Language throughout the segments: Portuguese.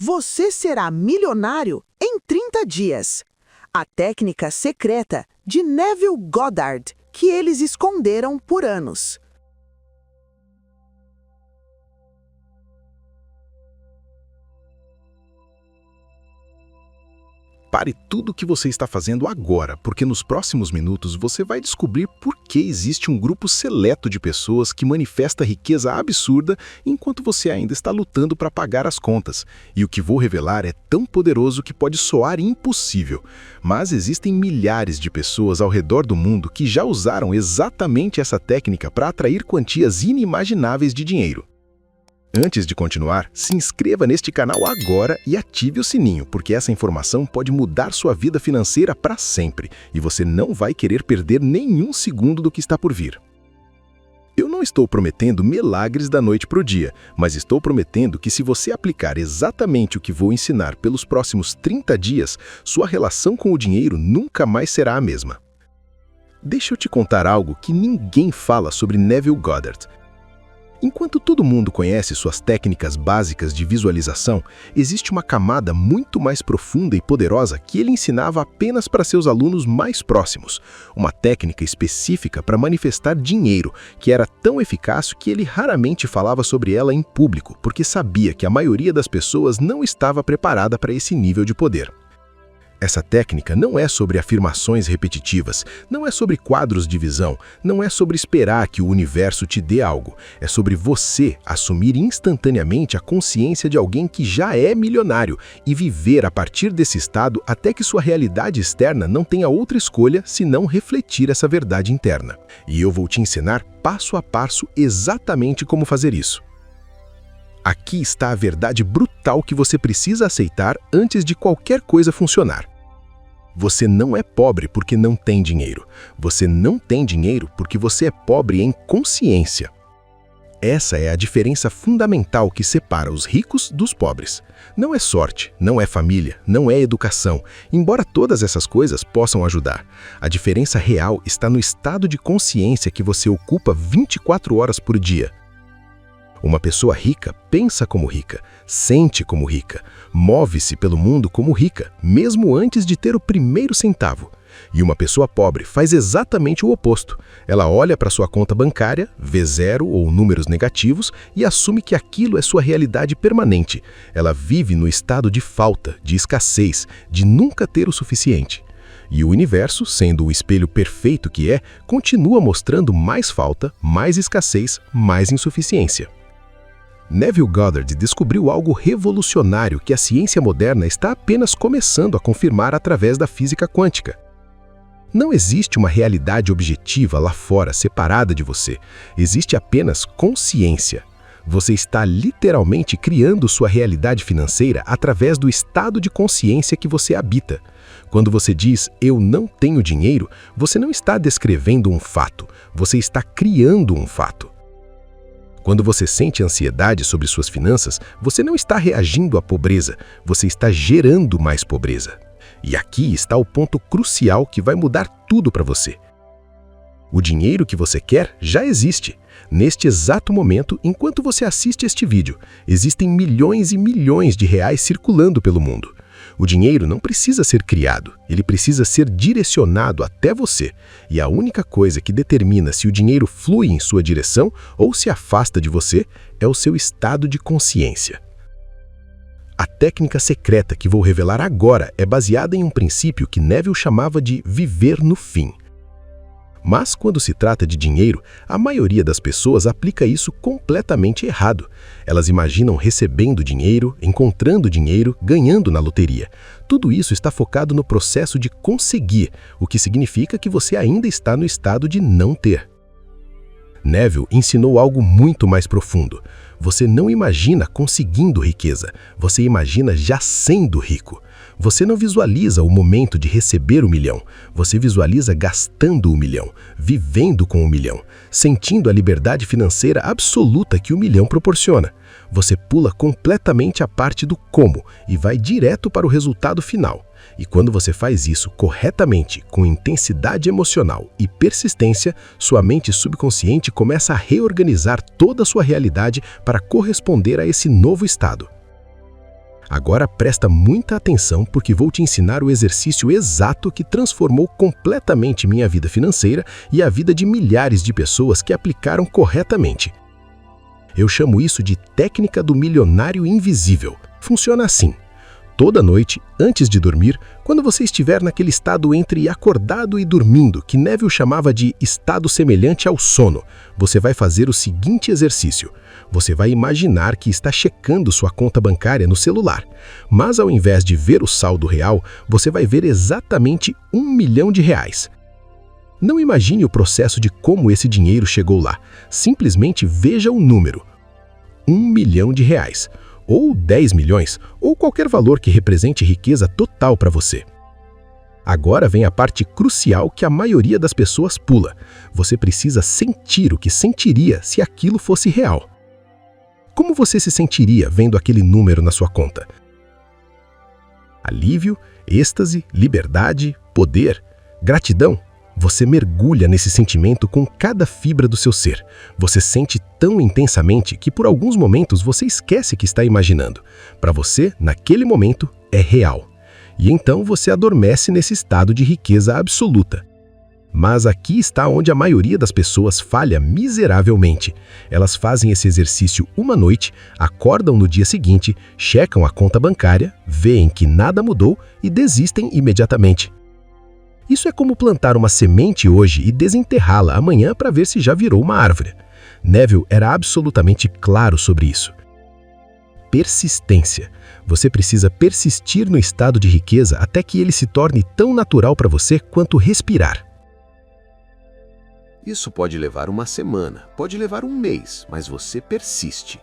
Você será milionário em 30 dias. A técnica secreta de Neville Goddard, que eles esconderam por anos. Pare tudo o que você está fazendo agora, porque nos próximos minutos você vai descobrir por que existe um grupo seleto de pessoas que manifesta riqueza absurda enquanto você ainda está lutando para pagar as contas. E o que vou revelar é tão poderoso que pode soar impossível. Mas existem milhares de pessoas ao redor do mundo que já usaram exatamente essa técnica para atrair quantias inimagináveis de dinheiro. Antes de continuar, se inscreva neste canal agora e ative o sininho, porque essa informação pode mudar sua vida financeira para sempre e você não vai querer perder nenhum segundo do que está por vir. Eu não estou prometendo milagres da noite para o dia, mas estou prometendo que se você aplicar exatamente o que vou ensinar pelos próximos 30 dias, sua relação com o dinheiro nunca mais será a mesma. Deixa eu te contar algo que ninguém fala sobre Neville Goddard. Enquanto todo mundo conhece suas técnicas básicas de visualização, existe uma camada muito mais profunda e poderosa que ele ensinava apenas para seus alunos mais próximos. Uma técnica específica para manifestar dinheiro, que era tão eficaz que ele raramente falava sobre ela em público, porque sabia que a maioria das pessoas não estava preparada para esse nível de poder. Essa técnica não é sobre afirmações repetitivas, não é sobre quadros de visão, não é sobre esperar que o universo te dê algo. É sobre você assumir instantaneamente a consciência de alguém que já é milionário e viver a partir desse estado até que sua realidade externa não tenha outra escolha senão refletir essa verdade interna. E eu vou te ensinar passo a passo exatamente como fazer isso. Aqui está a verdade brutal que você precisa aceitar antes de qualquer coisa funcionar. Você não é pobre porque não tem dinheiro. Você não tem dinheiro porque você é pobre em consciência. Essa é a diferença fundamental que separa os ricos dos pobres. Não é sorte, não é família, não é educação, embora todas essas coisas possam ajudar. A diferença real está no estado de consciência que você ocupa 24 horas por dia. Uma pessoa rica pensa como rica, sente como rica, move-se pelo mundo como rica, mesmo antes de ter o primeiro centavo. E uma pessoa pobre faz exatamente o oposto. Ela olha para sua conta bancária, vê zero ou números negativos e assume que aquilo é sua realidade permanente. Ela vive no estado de falta, de escassez, de nunca ter o suficiente. E o universo, sendo o espelho perfeito que é, continua mostrando mais falta, mais escassez, mais insuficiência. Neville Goddard descobriu algo revolucionário que a ciência moderna está apenas começando a confirmar através da física quântica. Não existe uma realidade objetiva lá fora, separada de você. Existe apenas consciência. Você está literalmente criando sua realidade financeira através do estado de consciência que você habita. Quando você diz, eu não tenho dinheiro, você não está descrevendo um fato, você está criando um fato. Quando você sente ansiedade sobre suas finanças, você não está reagindo à pobreza, você está gerando mais pobreza. E aqui está o ponto crucial que vai mudar tudo para você. O dinheiro que você quer já existe. Neste exato momento, enquanto você assiste este vídeo, existem milhões e milhões de reais circulando pelo mundo. O dinheiro não precisa ser criado, ele precisa ser direcionado até você. E a única coisa que determina se o dinheiro flui em sua direção ou se afasta de você é o seu estado de consciência. A técnica secreta que vou revelar agora é baseada em um princípio que Neville chamava de viver no fim. Mas quando se trata de dinheiro, a maioria das pessoas aplica isso completamente errado. Elas imaginam recebendo dinheiro, encontrando dinheiro, ganhando na loteria. Tudo isso está focado no processo de conseguir, o que significa que você ainda está no estado de não ter. Neville ensinou algo muito mais profundo. Você não imagina conseguindo riqueza, você imagina já sendo rico. Você não visualiza o momento de receber 1 milhão, você visualiza gastando 1 milhão, vivendo com 1 milhão, sentindo a liberdade financeira absoluta que 1 milhão proporciona. Você pula completamente a parte do como e vai direto para o resultado final. E quando você faz isso corretamente, com intensidade emocional e persistência, sua mente subconsciente começa a reorganizar toda a sua realidade para corresponder a esse novo estado. Agora presta muita atenção porque vou te ensinar o exercício exato que transformou completamente minha vida financeira e a vida de milhares de pessoas que aplicaram corretamente. Eu chamo isso de técnica do milionário invisível. Funciona assim. Toda noite, antes de dormir, quando você estiver naquele estado entre acordado e dormindo, que Neville chamava de estado semelhante ao sono, você vai fazer o seguinte exercício. Você vai imaginar que está checando sua conta bancária no celular, mas ao invés de ver o saldo real, você vai ver exatamente R$ 1 milhão. Não imagine o processo de como esse dinheiro chegou lá. Simplesmente veja o número. R$ 1 milhão. Ou 10 milhões, ou qualquer valor que represente riqueza total para você. Agora vem a parte crucial que a maioria das pessoas pula. Você precisa sentir o que sentiria se aquilo fosse real. Como você se sentiria vendo aquele número na sua conta? Alívio, êxtase, liberdade, poder, gratidão? Você mergulha nesse sentimento com cada fibra do seu ser. Você sente tão intensamente que por alguns momentos você esquece que está imaginando. Para você, naquele momento, é real. E então você adormece nesse estado de riqueza absoluta. Mas aqui está onde a maioria das pessoas falha miseravelmente. Elas fazem esse exercício uma noite, acordam no dia seguinte, checam a conta bancária, veem que nada mudou e desistem imediatamente. Isso é como plantar uma semente hoje e desenterrá-la amanhã para ver se já virou uma árvore. Neville era absolutamente claro sobre isso. Persistência. Você precisa persistir no estado de riqueza até que ele se torne tão natural para você quanto respirar. Isso pode levar uma semana, pode levar um mês, mas você persiste.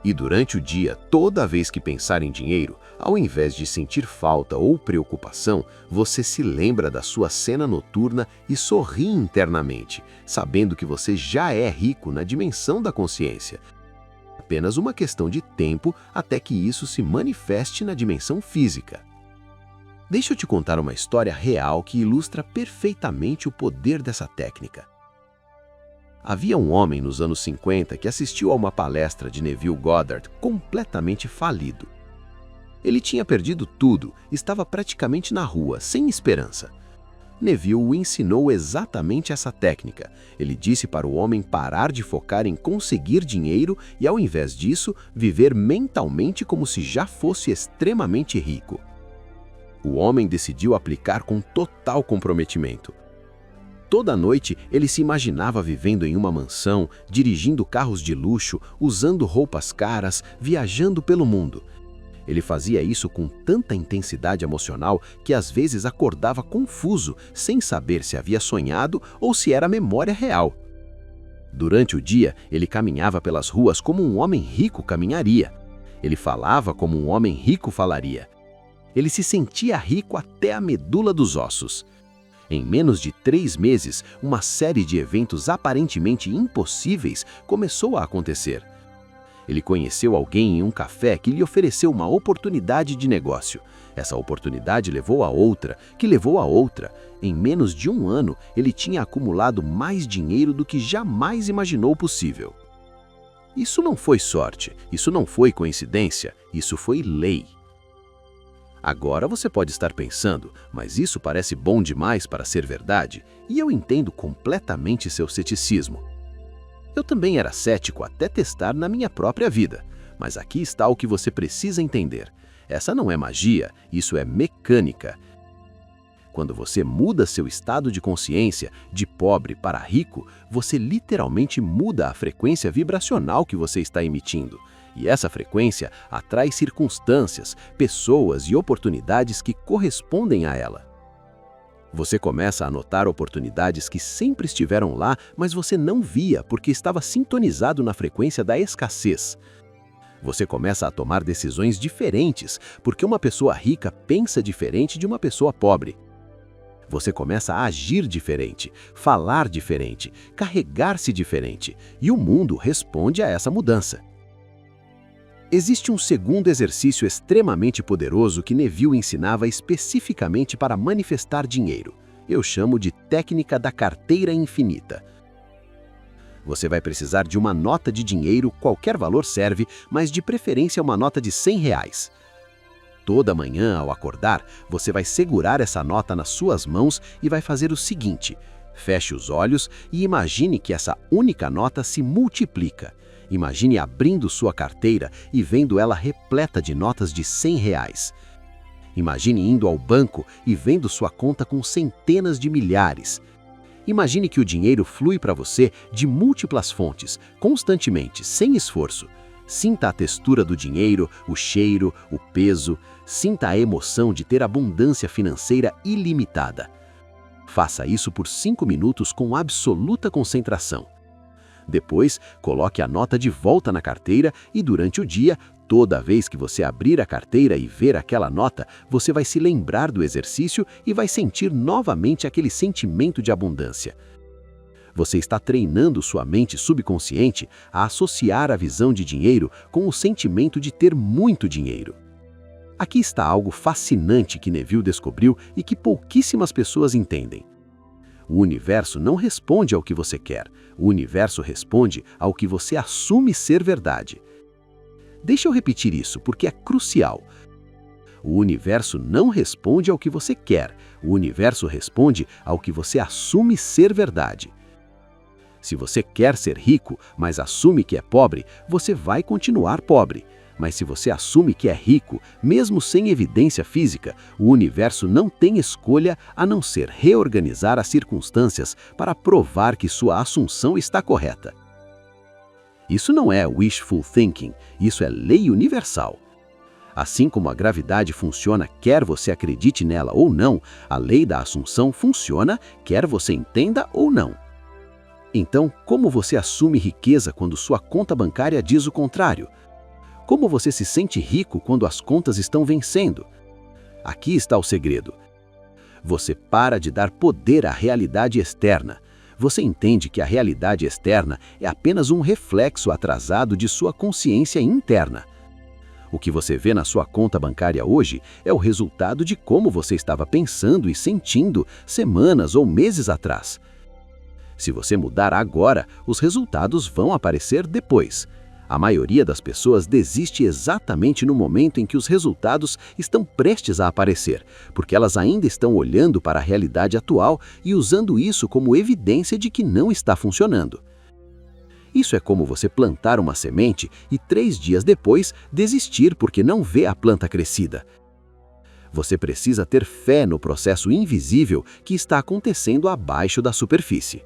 E durante o dia, toda vez que pensar em dinheiro, ao invés de sentir falta ou preocupação, você se lembra da sua cena noturna e sorri internamente, sabendo que você já é rico na dimensão da consciência. Apenas uma questão de tempo até que isso se manifeste na dimensão física. Deixa eu te contar uma história real que ilustra perfeitamente o poder dessa técnica. Havia um homem nos anos 50 que assistiu a uma palestra de Neville Goddard completamente falido. Ele tinha perdido tudo, estava praticamente na rua, sem esperança. Neville o ensinou exatamente essa técnica. Ele disse para o homem parar de focar em conseguir dinheiro e, ao invés disso, viver mentalmente como se já fosse extremamente rico. O homem decidiu aplicar com total comprometimento. Toda noite, ele se imaginava vivendo em uma mansão, dirigindo carros de luxo, usando roupas caras, viajando pelo mundo. Ele fazia isso com tanta intensidade emocional que às vezes acordava confuso, sem saber se havia sonhado ou se era memória real. Durante o dia, ele caminhava pelas ruas como um homem rico caminharia. Ele falava como um homem rico falaria. Ele se sentia rico até a medula dos ossos. Em menos de 3 meses, uma série de eventos aparentemente impossíveis começou a acontecer. Ele conheceu alguém em um café que lhe ofereceu uma oportunidade de negócio. Essa oportunidade levou a outra, que levou a outra. Em menos de 1 ano, ele tinha acumulado mais dinheiro do que jamais imaginou possível. Isso não foi sorte, isso não foi coincidência, isso foi lei. Agora você pode estar pensando, mas isso parece bom demais para ser verdade, e eu entendo completamente seu ceticismo. Eu também era cético até testar na minha própria vida, mas aqui está o que você precisa entender. Essa não é magia, isso é mecânica. Quando você muda seu estado de consciência de pobre para rico, você literalmente muda a frequência vibracional que você está emitindo. E essa frequência atrai circunstâncias, pessoas e oportunidades que correspondem a ela. Você começa a notar oportunidades que sempre estiveram lá, mas você não via porque estava sintonizado na frequência da escassez. Você começa a tomar decisões diferentes, porque uma pessoa rica pensa diferente de uma pessoa pobre. Você começa a agir diferente, falar diferente, carregar-se diferente, e o mundo responde a essa mudança. Existe um segundo exercício extremamente poderoso que Neville ensinava especificamente para manifestar dinheiro. Eu chamo de técnica da carteira infinita. Você vai precisar de uma nota de dinheiro, qualquer valor serve, mas de preferência uma nota de R$100. Toda manhã, ao acordar, você vai segurar essa nota nas suas mãos e vai fazer o seguinte: feche os olhos e imagine que essa única nota se multiplica. Imagine abrindo sua carteira e vendo ela repleta de notas de R$ 100. Imagine indo ao banco e vendo sua conta com centenas de milhares. Imagine que o dinheiro flui para você de múltiplas fontes, constantemente, sem esforço. Sinta a textura do dinheiro, o cheiro, o peso. Sinta a emoção de ter abundância financeira ilimitada. Faça isso por 5 minutos com absoluta concentração. Depois, coloque a nota de volta na carteira e durante o dia, toda vez que você abrir a carteira e ver aquela nota, você vai se lembrar do exercício e vai sentir novamente aquele sentimento de abundância. Você está treinando sua mente subconsciente a associar a visão de dinheiro com o sentimento de ter muito dinheiro. Aqui está algo fascinante que Neville descobriu e que pouquíssimas pessoas entendem. O universo não responde ao que você quer, o universo responde ao que você assume ser verdade. Deixa eu repetir isso, porque é crucial. O universo não responde ao que você quer, o universo responde ao que você assume ser verdade. Se você quer ser rico, mas assume que é pobre, você vai continuar pobre. Mas se você assume que é rico, mesmo sem evidência física, o universo não tem escolha a não ser reorganizar as circunstâncias para provar que sua assunção está correta. Isso não é wishful thinking, isso é lei universal. Assim como a gravidade funciona quer você acredite nela ou não, a lei da assunção funciona quer você entenda ou não. Então, como você assume riqueza quando sua conta bancária diz o contrário? Como você se sente rico quando as contas estão vencendo? Aqui está o segredo. Você para de dar poder à realidade externa. Você entende que a realidade externa é apenas um reflexo atrasado de sua consciência interna. O que você vê na sua conta bancária hoje é o resultado de como você estava pensando e sentindo semanas ou meses atrás. Se você mudar agora, os resultados vão aparecer depois. A maioria das pessoas desiste exatamente no momento em que os resultados estão prestes a aparecer, porque elas ainda estão olhando para a realidade atual e usando isso como evidência de que não está funcionando. Isso é como você plantar uma semente e 3 dias depois desistir porque não vê a planta crescida. Você precisa ter fé no processo invisível que está acontecendo abaixo da superfície.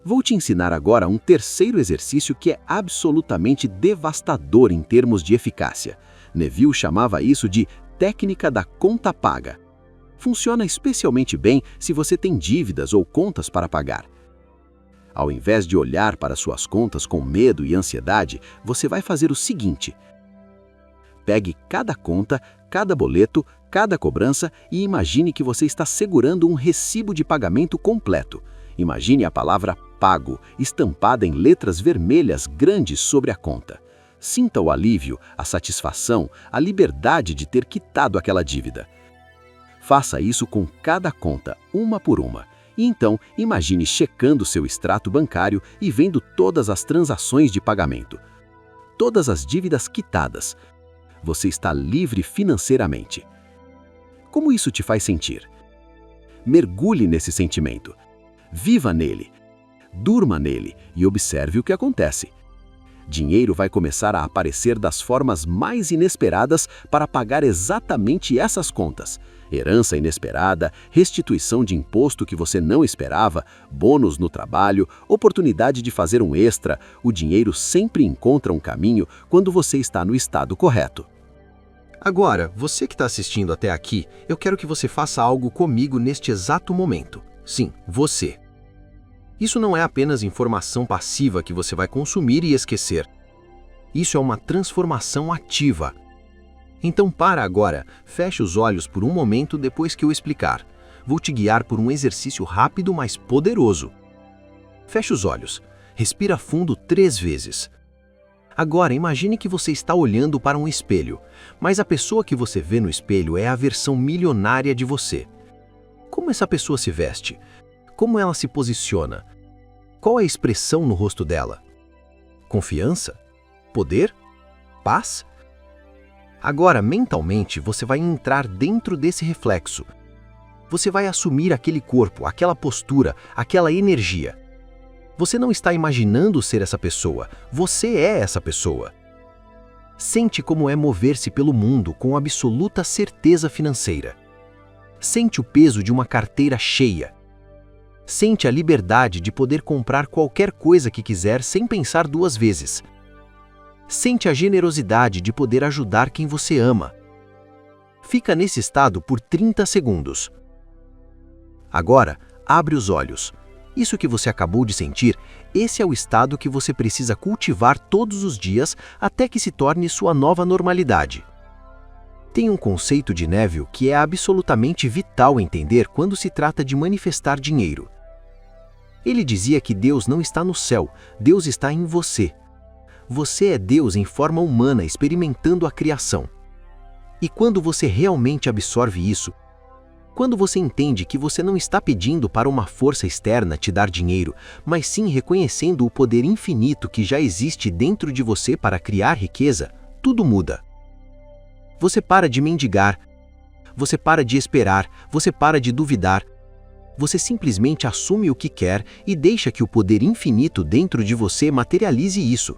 Vou te ensinar agora um terceiro exercício que é absolutamente devastador em termos de eficácia. Neville chamava isso de técnica da conta paga. Funciona especialmente bem se você tem dívidas ou contas para pagar. Ao invés de olhar para suas contas com medo e ansiedade, você vai fazer o seguinte: pegue cada conta, cada boleto, cada cobrança e imagine que você está segurando um recibo de pagamento completo. Imagine a palavra pago estampada em letras vermelhas grandes sobre a conta. Sinta o alívio, a satisfação, a liberdade de ter quitado aquela dívida. Faça isso com cada conta, uma por uma. E então, imagine checando seu extrato bancário e vendo todas as transações de pagamento. Todas as dívidas quitadas. Você está livre financeiramente. Como isso te faz sentir? Mergulhe nesse sentimento. Viva nele. Durma nele e observe o que acontece. Dinheiro vai começar a aparecer das formas mais inesperadas para pagar exatamente essas contas. Herança inesperada, restituição de imposto que você não esperava, bônus no trabalho, oportunidade de fazer um extra. O dinheiro sempre encontra um caminho quando você está no estado correto. Agora, você que está assistindo até aqui, eu quero que você faça algo comigo neste exato momento. Sim, você. Isso não é apenas informação passiva que você vai consumir e esquecer. Isso é uma transformação ativa. Então para agora, feche os olhos por um momento depois que eu explicar. Vou te guiar por um exercício rápido, mas poderoso. Feche os olhos. Respira fundo 3 vezes. Agora imagine que você está olhando para um espelho, mas a pessoa que você vê no espelho é a versão milionária de você. Como essa pessoa se veste? Como ela se posiciona? Qual é a expressão no rosto dela? Confiança? Poder? Paz? Agora, mentalmente, você vai entrar dentro desse reflexo. Você vai assumir aquele corpo, aquela postura, aquela energia. Você não está imaginando ser essa pessoa, você é essa pessoa. Sente como é mover-se pelo mundo com absoluta certeza financeira. Sente o peso de uma carteira cheia. Sente a liberdade de poder comprar qualquer coisa que quiser sem pensar duas vezes. Sente a generosidade de poder ajudar quem você ama. Fica nesse estado por 30 segundos. Agora, abre os olhos. Isso que você acabou de sentir, esse é o estado que você precisa cultivar todos os dias até que se torne sua nova normalidade. Tem um conceito de Neville que é absolutamente vital entender quando se trata de manifestar dinheiro. Ele dizia que Deus não está no céu, Deus está em você. Você é Deus em forma humana experimentando a criação. E quando você realmente absorve isso, quando você entende que você não está pedindo para uma força externa te dar dinheiro, mas sim reconhecendo o poder infinito que já existe dentro de você para criar riqueza, tudo muda. Você para de mendigar, você para de esperar, você para de duvidar. Você simplesmente assume o que quer e deixa que o poder infinito dentro de você materialize isso.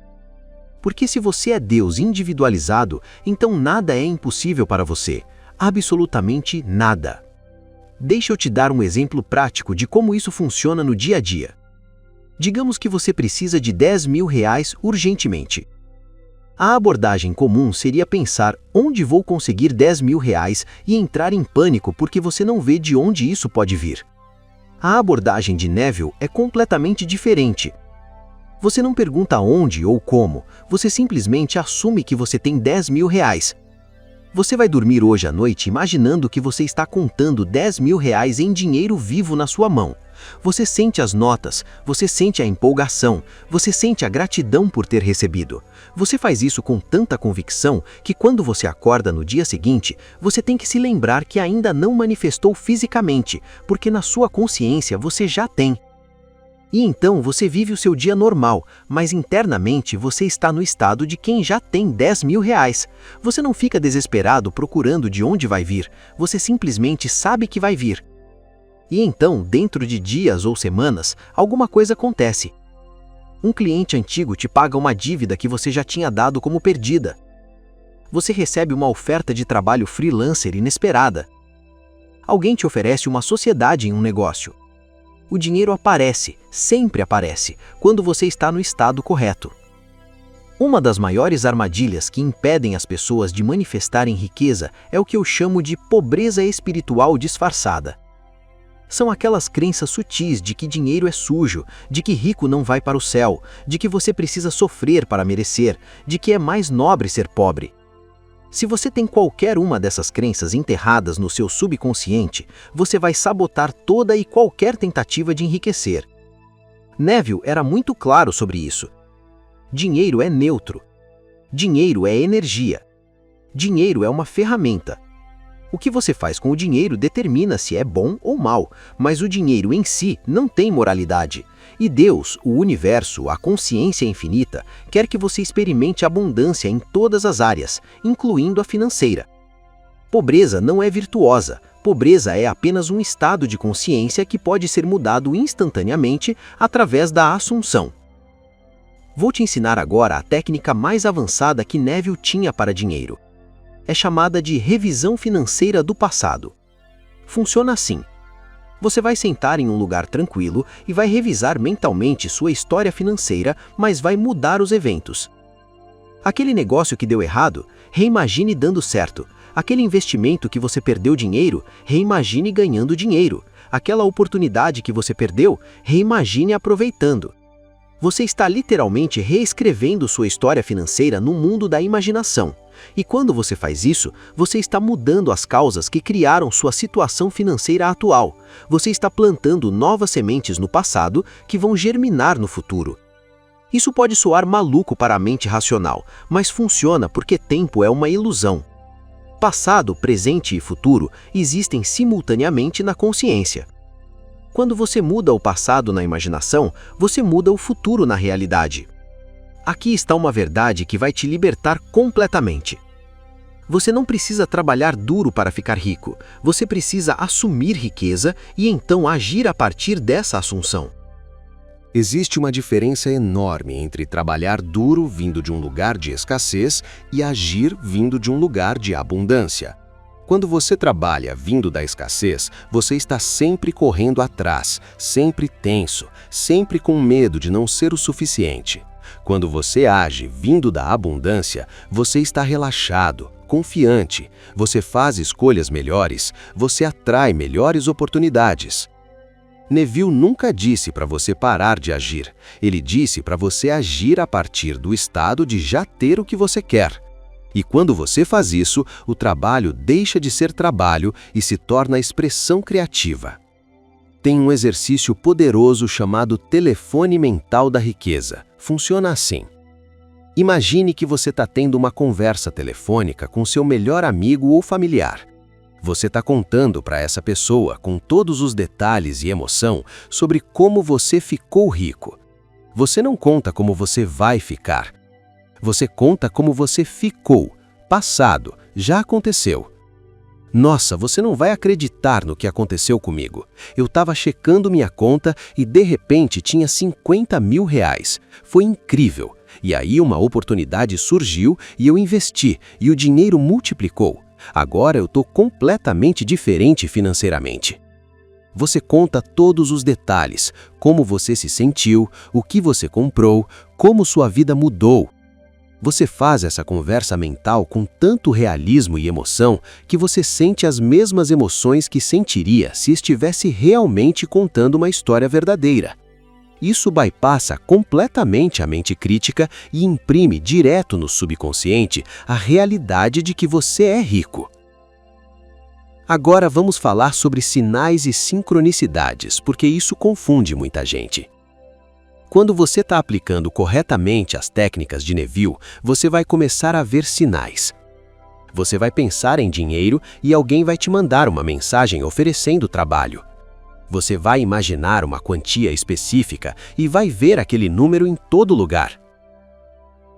Porque se você é Deus individualizado, então nada é impossível para você. Absolutamente nada. Deixa eu te dar um exemplo prático de como isso funciona no dia a dia. Digamos que você precisa de R$10.000 urgentemente. A abordagem comum seria pensar onde vou conseguir R$10.000 e entrar em pânico porque você não vê de onde isso pode vir. A abordagem de Neville é completamente diferente. Você não pergunta onde ou como, você simplesmente assume que você tem R$10.000. Você vai dormir hoje à noite imaginando que você está contando R$10.000 em dinheiro vivo na sua mão. Você sente as notas, você sente a empolgação, você sente a gratidão por ter recebido. Você faz isso com tanta convicção que quando você acorda no dia seguinte, você tem que se lembrar que ainda não manifestou fisicamente, porque na sua consciência você já tem. E então você vive o seu dia normal, mas internamente você está no estado de quem já tem R$10.000. Você não fica desesperado procurando de onde vai vir, você simplesmente sabe que vai vir. E então, dentro de dias ou semanas, alguma coisa acontece. Um cliente antigo te paga uma dívida que você já tinha dado como perdida. Você recebe uma oferta de trabalho freelancer inesperada. Alguém te oferece uma sociedade em um negócio. O dinheiro aparece, sempre aparece, quando você está no estado correto. Uma das maiores armadilhas que impedem as pessoas de manifestarem riqueza é o que eu chamo de pobreza espiritual disfarçada. São aquelas crenças sutis de que dinheiro é sujo, de que rico não vai para o céu, de que você precisa sofrer para merecer, de que é mais nobre ser pobre. Se você tem qualquer uma dessas crenças enterradas no seu subconsciente, você vai sabotar toda e qualquer tentativa de enriquecer. Neville era muito claro sobre isso. Dinheiro é neutro. Dinheiro é energia. Dinheiro é uma ferramenta. O que você faz com o dinheiro determina se é bom ou mal, mas o dinheiro em si não tem moralidade. E Deus, o universo, a consciência infinita, quer que você experimente abundância em todas as áreas, incluindo a financeira. Pobreza não é virtuosa. Pobreza é apenas um estado de consciência que pode ser mudado instantaneamente através da assunção. Vou te ensinar agora a técnica mais avançada que Neville tinha para dinheiro. É chamada de revisão financeira do passado. Funciona assim. Você vai sentar em um lugar tranquilo e vai revisar mentalmente sua história financeira, mas vai mudar os eventos. Aquele negócio que deu errado, reimagine dando certo. Aquele investimento que você perdeu dinheiro, reimagine ganhando dinheiro. Aquela oportunidade que você perdeu, reimagine aproveitando. Você está literalmente reescrevendo sua história financeira no mundo da imaginação. E quando você faz isso, você está mudando as causas que criaram sua situação financeira atual. Você está plantando novas sementes no passado que vão germinar no futuro. Isso pode soar maluco para a mente racional, mas funciona porque tempo é uma ilusão. Passado, presente e futuro existem simultaneamente na consciência. Quando você muda o passado na imaginação, você muda o futuro na realidade. Aqui está uma verdade que vai te libertar completamente. Você não precisa trabalhar duro para ficar rico. Você precisa assumir riqueza e então agir a partir dessa assunção. Existe uma diferença enorme entre trabalhar duro vindo de um lugar de escassez e agir vindo de um lugar de abundância. Quando você trabalha vindo da escassez, você está sempre correndo atrás, sempre tenso, sempre com medo de não ser o suficiente. Quando você age vindo da abundância, você está relaxado, confiante, você faz escolhas melhores, você atrai melhores oportunidades. Neville nunca disse para você parar de agir. Ele disse para você agir a partir do estado de já ter o que você quer. E quando você faz isso, o trabalho deixa de ser trabalho e se torna expressão criativa. Tem um exercício poderoso chamado telefone mental da riqueza. Funciona assim. Imagine que você está tendo uma conversa telefônica com seu melhor amigo ou familiar. Você está contando para essa pessoa, com todos os detalhes e emoção, sobre como você ficou rico. Você não conta como você vai ficar. Você conta como você ficou. Passado, já aconteceu. Nossa, você não vai acreditar no que aconteceu comigo. Eu estava checando minha conta e de repente tinha 50 mil reais. Foi incrível. E aí uma oportunidade surgiu e eu investi e o dinheiro multiplicou. Agora eu estou completamente diferente financeiramente. Você conta todos os detalhes, como você se sentiu, o que você comprou, como sua vida mudou. Você faz essa conversa mental com tanto realismo e emoção que você sente as mesmas emoções que sentiria se estivesse realmente contando uma história verdadeira. Isso bypassa completamente a mente crítica e imprime direto no subconsciente a realidade de que você é rico. Agora vamos falar sobre sinais e sincronicidades, porque isso confunde muita gente. Quando você está aplicando corretamente as técnicas de Neville, você vai começar a ver sinais. Você vai pensar em dinheiro e alguém vai te mandar uma mensagem oferecendo trabalho. Você vai imaginar uma quantia específica e vai ver aquele número em todo lugar.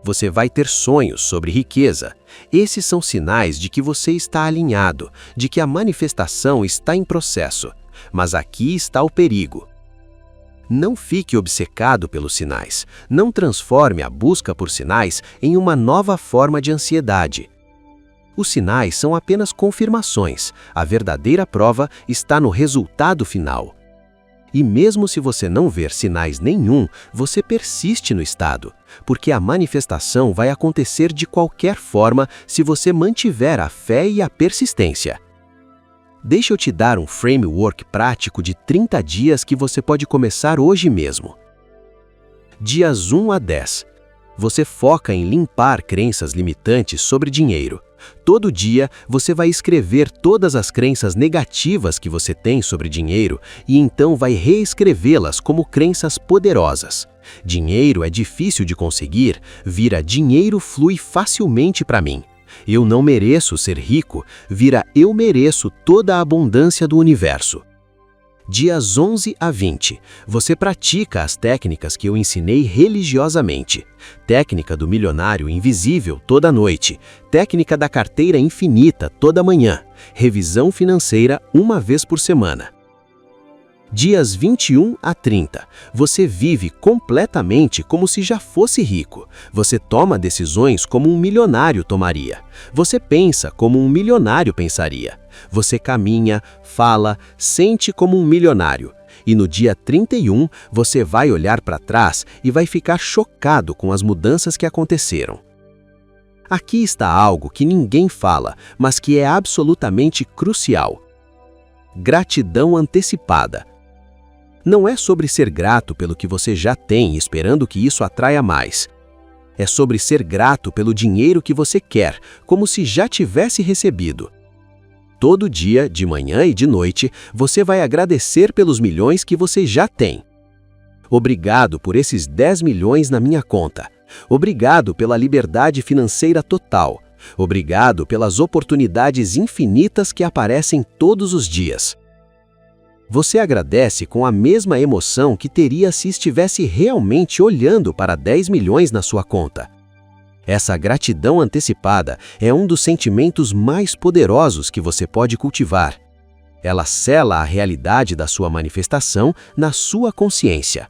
Você vai ter sonhos sobre riqueza. Esses são sinais de que você está alinhado, de que a manifestação está em processo. Mas aqui está o perigo. Não fique obcecado pelos sinais. Não transforme a busca por sinais em uma nova forma de ansiedade. Os sinais são apenas confirmações. A verdadeira prova está no resultado final. E mesmo se você não ver sinais nenhum, você persiste no estado, porque a manifestação vai acontecer de qualquer forma se você mantiver a fé e a persistência. Deixa eu te dar um framework prático de 30 dias que você pode começar hoje mesmo. Dias 1 a 10. Você foca em limpar crenças limitantes sobre dinheiro. Todo dia, você vai escrever todas as crenças negativas que você tem sobre dinheiro e então vai reescrevê-las como crenças poderosas. Dinheiro é difícil de conseguir, vira dinheiro flui facilmente para mim. Eu não mereço ser rico, vira eu mereço toda a abundância do universo. Dias 11 a 20. Você pratica as técnicas que eu ensinei religiosamente. Técnica do milionário invisível toda noite. Técnica da carteira infinita toda manhã. Revisão financeira uma vez por semana. Dias 21 a 30. Você vive completamente como se já fosse rico. Você toma decisões como um milionário tomaria. Você pensa como um milionário pensaria. Você caminha, fala, sente como um milionário. E no dia 31, você vai olhar para trás e vai ficar chocado com as mudanças que aconteceram. Aqui está algo que ninguém fala, mas que é absolutamente crucial. Gratidão antecipada. Não é sobre ser grato pelo que você já tem, esperando que isso atraia mais. É sobre ser grato pelo dinheiro que você quer, como se já tivesse recebido. Todo dia, de manhã e de noite, você vai agradecer pelos milhões que você já tem. Obrigado por esses 10 milhões na minha conta. Obrigado pela liberdade financeira total. Obrigado pelas oportunidades infinitas que aparecem todos os dias. Você agradece com a mesma emoção que teria se estivesse realmente olhando para 10 milhões na sua conta. Essa gratidão antecipada é um dos sentimentos mais poderosos que você pode cultivar. Ela sela a realidade da sua manifestação na sua consciência.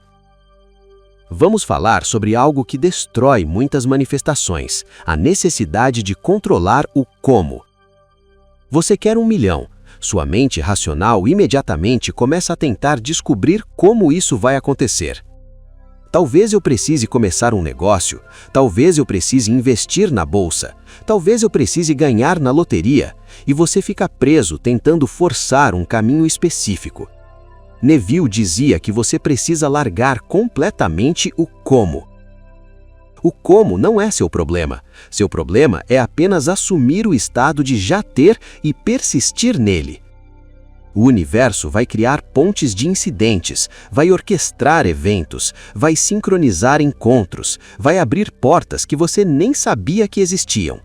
Vamos falar sobre algo que destrói muitas manifestações, a necessidade de controlar o como. Você quer 1 milhão. Sua mente racional imediatamente começa a tentar descobrir como isso vai acontecer. Talvez eu precise começar um negócio, talvez eu precise investir na bolsa, talvez eu precise ganhar na loteria, e você fica preso tentando forçar um caminho específico. Neville dizia que você precisa largar completamente o como. O como não é seu problema. Seu problema é apenas assumir o estado de já ter e persistir nele. O universo vai criar pontes de incidentes, vai orquestrar eventos, vai sincronizar encontros, vai abrir portas que você nem sabia que existiam.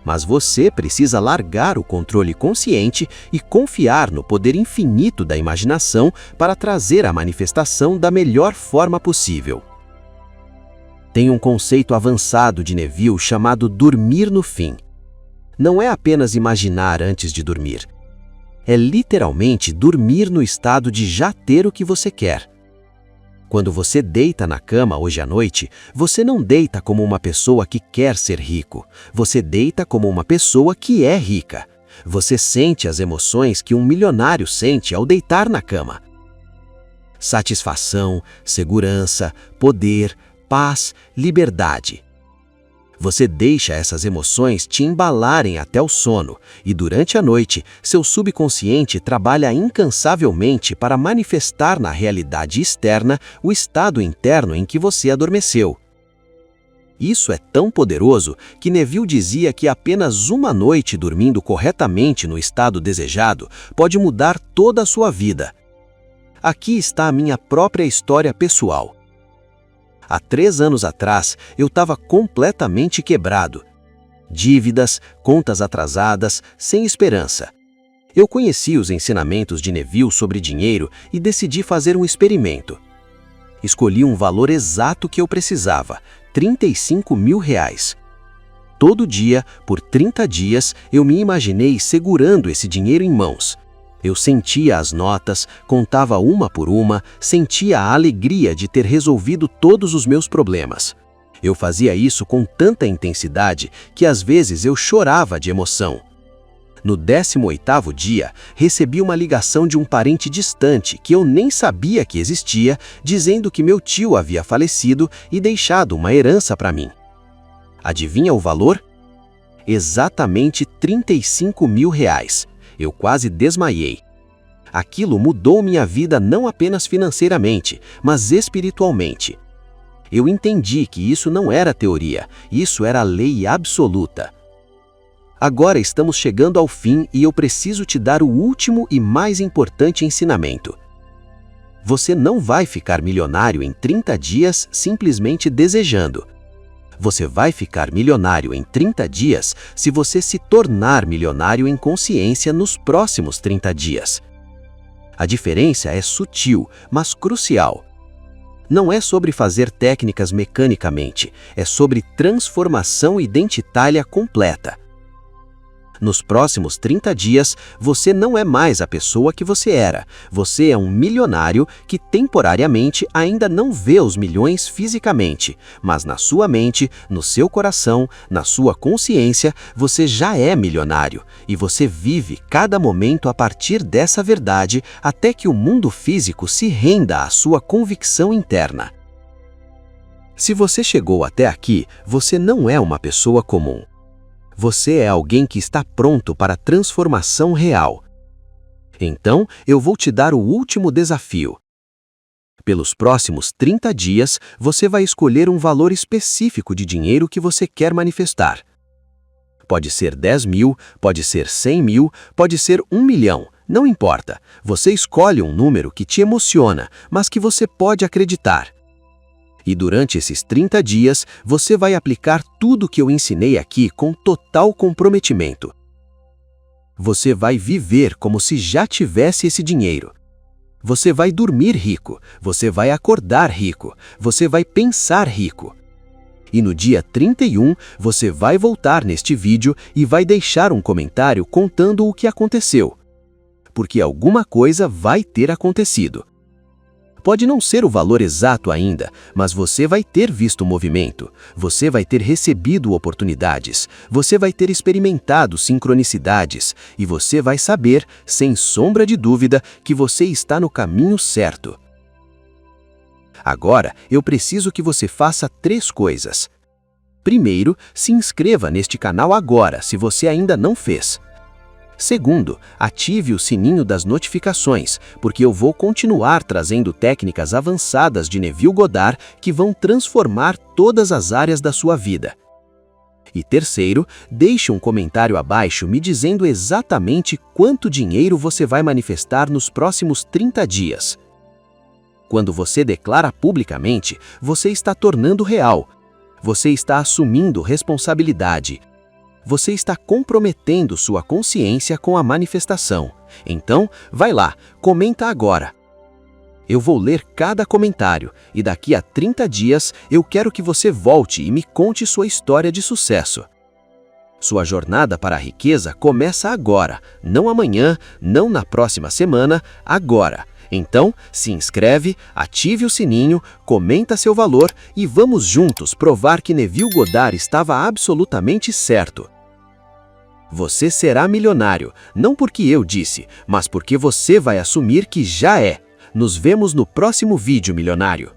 Mas você precisa largar o controle consciente e confiar no poder infinito da imaginação para trazer a manifestação da melhor forma possível. Tem um conceito avançado de Neville chamado dormir no fim. Não é apenas imaginar antes de dormir. É literalmente dormir no estado de já ter o que você quer. Quando você deita na cama hoje à noite, você não deita como uma pessoa que quer ser rico. Você deita como uma pessoa que é rica. Você sente as emoções que um milionário sente ao deitar na cama. Satisfação, segurança, poder, paz, liberdade. Você deixa essas emoções te embalarem até o sono e durante a noite, seu subconsciente trabalha incansavelmente para manifestar na realidade externa o estado interno em que você adormeceu. Isso é tão poderoso que Neville dizia que apenas uma noite dormindo corretamente no estado desejado pode mudar toda a sua vida. Aqui está a minha própria história pessoal. Há 3 anos atrás, eu estava completamente quebrado. Dívidas, contas atrasadas, sem esperança. Eu conheci os ensinamentos de Neville sobre dinheiro e decidi fazer um experimento. Escolhi um valor exato que eu precisava, R$35 mil. Todo dia, por 30 dias, eu me imaginei segurando esse dinheiro em mãos. Eu sentia as notas, contava uma por uma, sentia a alegria de ter resolvido todos os meus problemas. Eu fazia isso com tanta intensidade que às vezes eu chorava de emoção. No 18º dia, recebi uma ligação de um parente distante que eu nem sabia que existia, dizendo que meu tio havia falecido e deixado uma herança para mim. Adivinha o valor? Exatamente R$35 mil. Eu quase desmaiei. Aquilo mudou minha vida não apenas financeiramente, mas espiritualmente. Eu entendi que isso não era teoria, isso era lei absoluta. Agora estamos chegando ao fim e eu preciso te dar o último e mais importante ensinamento. Você não vai ficar milionário em 30 dias simplesmente desejando. Você vai ficar milionário em 30 dias se você se tornar milionário em consciência nos próximos 30 dias. A diferença é sutil, mas crucial. Não é sobre fazer técnicas mecanicamente, é sobre transformação identitária completa. Nos próximos 30 dias, você não é mais a pessoa que você era. Você é um milionário que temporariamente ainda não vê os milhões fisicamente, mas na sua mente, no seu coração, na sua consciência, você já é milionário e você vive cada momento a partir dessa verdade até que o mundo físico se renda à sua convicção interna. Se você chegou até aqui, você não é uma pessoa comum. Você é alguém que está pronto para a transformação real. Então, eu vou te dar o último desafio. Pelos próximos 30 dias, você vai escolher um valor específico de dinheiro que você quer manifestar. Pode ser 10 mil, pode ser 100 mil, pode ser 1 milhão, não importa. Você escolhe um número que te emociona, mas que você pode acreditar. E durante esses 30 dias, você vai aplicar tudo que eu ensinei aqui com total comprometimento. Você vai viver como se já tivesse esse dinheiro. Você vai dormir rico, você vai acordar rico, você vai pensar rico. E no dia 31, você vai voltar neste vídeo e vai deixar um comentário contando o que aconteceu. Porque alguma coisa vai ter acontecido. Pode não ser o valor exato ainda, mas você vai ter visto o movimento, você vai ter recebido oportunidades, você vai ter experimentado sincronicidades e você vai saber, sem sombra de dúvida, que você está no caminho certo. Agora, eu preciso que você faça 3 coisas. Primeiro, se inscreva neste canal agora, se você ainda não fez. Segundo, ative o sininho das notificações, porque eu vou continuar trazendo técnicas avançadas de Neville Goddard que vão transformar todas as áreas da sua vida. E terceiro, deixe um comentário abaixo me dizendo exatamente quanto dinheiro você vai manifestar nos próximos 30 dias. Quando você declara publicamente, você está tornando real. Você está assumindo responsabilidade. Você está comprometendo sua consciência com a manifestação. Então, vai lá, comenta agora. Eu vou ler cada comentário e daqui a 30 dias eu quero que você volte e me conte sua história de sucesso. Sua jornada para a riqueza começa agora, não amanhã, não na próxima semana, agora. Então, se inscreve, ative o sininho, comenta seu valor e vamos juntos provar que Neville Goddard estava absolutamente certo. Você será milionário, não porque eu disse, mas porque você vai assumir que já é. Nos vemos no próximo vídeo, milionário.